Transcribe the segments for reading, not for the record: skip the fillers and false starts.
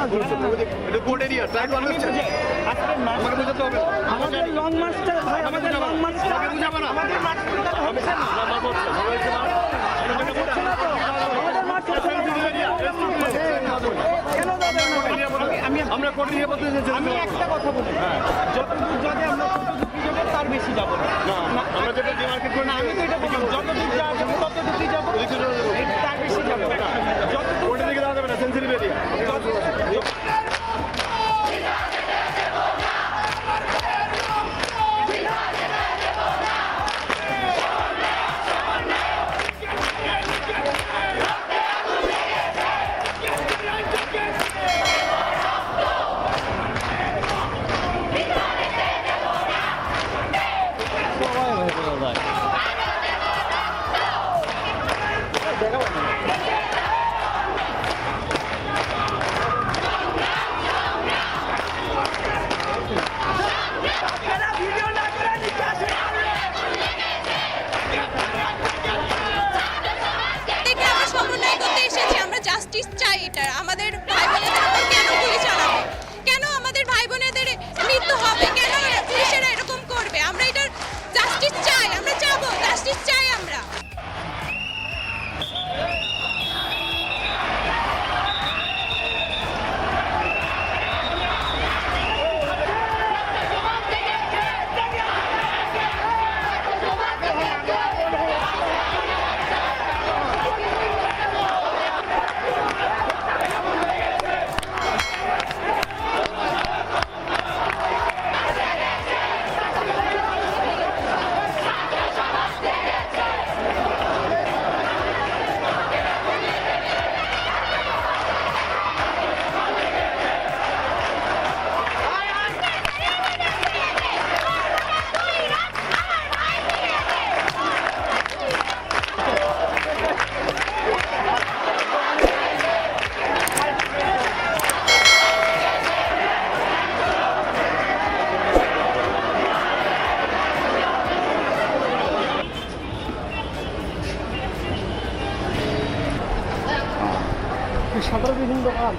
এটা court area tribe মানুষ আমাকে বুঝাতে হবে আমাদের লং মার্চটা ভাই, আমাদের লং মার্চটা বুঝাবে না আমাদের মার্চ করতে হবে না। আমাদের মার্চ করতে হবে। কেন যাবে না? আমরা কোর্ট এরিয়া বলতে চাইছি আমি একটা কথা বলি, যতদূর যাবে আমরা ততটুকু যাবো, তার বেশি যাবো না। আমরা যেটা ডিমার্কেট করি না, আমি তো এটা বললাম, যতদূর যাবো ততটুকুই যাবো, তার বেশি যাবো না। যতদূর কোর্টের দিকে যাওয়া যাবে না, সেন্সিটিভ এরিয়া। থেকে আমরা সমন্বয় করতে এসেছি, আমরা জাস্টিস চাই। এটা আমাদের ভাই বোনেদের উপর কেন গুলি চালাবে, কেন আমাদের ভাই বোনেদের মৃত্যু হবে, কেন পুলিশেরা এরকম করবে? আমরা এটার জাস্টিস চাই, আমরা চাবো জাস্টিস চাই আমরা। সাধারণ দোকান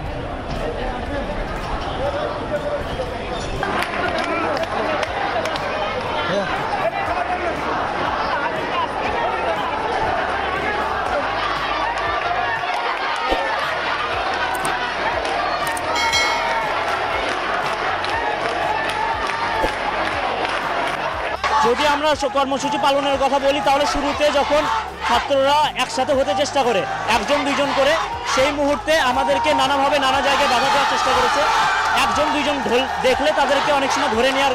যদি আমরা কর্মসূচি পালনের কথা বলি, তাহলে শুরুতে যখন ছাত্ররা একসাথে হতে চেষ্টা করে, একজন দুইজন করে, সেই মুহূর্তে আমাদেরকে নানাভাবে নানা জায়গায় বাধা দেওয়ার চেষ্টা করেছে। একজন দুইজন দেখলে তাদেরকে অনেক সময় ধরে নেওয়ার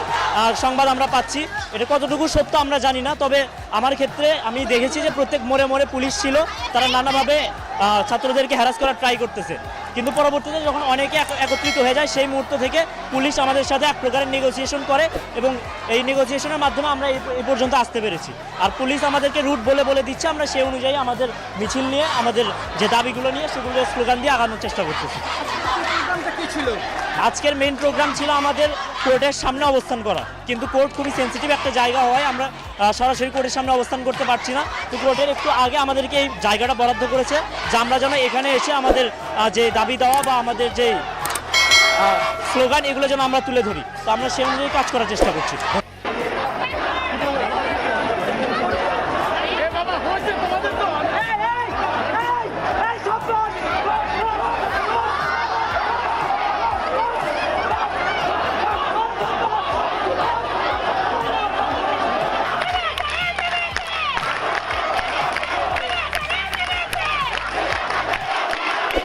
সংবাদ আমরা পাচ্ছি। এটা কতটুকু সত্য আমরা জানি না, তবে আমার ক্ষেত্রে আমি দেখেছি যে প্রত্যেক মোড়ে মোড়ে পুলিশ ছিল, তারা নানাভাবে ছাত্রদেরকে হ্যারাস করার ট্রাই করতেছে। কিন্তু পরবর্তীতে যখন অনেকে একত্রিত হয়ে যায়, সেই মুহূর্ত থেকে পুলিশ আমাদের সাথে এক প্রকারের নেগোসিয়েশন করে এবং এই নেগোসিয়েশনের মাধ্যমে আমরা এই পর্যন্ত আসতে পেরেছি। আর পুলিশ আমাদেরকে রুট বলে দিচ্ছে, আমরা সেই অনুযায়ী আমাদের মিছিল নিয়ে, আমাদের যে দাবিগুলো নিয়ে সেগুলো স্লোগান দিয়ে আগানোর চেষ্টা করতেছি। আজকের মেইন প্রোগ্রাম ছিল আমাদের কোর্টের সামনে অবস্থান করা, কিন্তু কোর্ট খুবই সেন্সিটিভ একটা জায়গা হওয়ায় আমরা সরাসরি কোর্টের সামনে অবস্থান করতে পারছি না। তো কোর্টের একটু আগে আমাদেরকে এই জায়গাটা বরাদ্দ করেছে, যে আমরা যেন এখানে এসে আমাদের যে দাবি দেওয়া বা আমাদের যে স্লোগান, এগুলো যেন আমরা তুলে ধরি। তো আমরা সেই অনুযায়ী কাজ করার চেষ্টা করছি।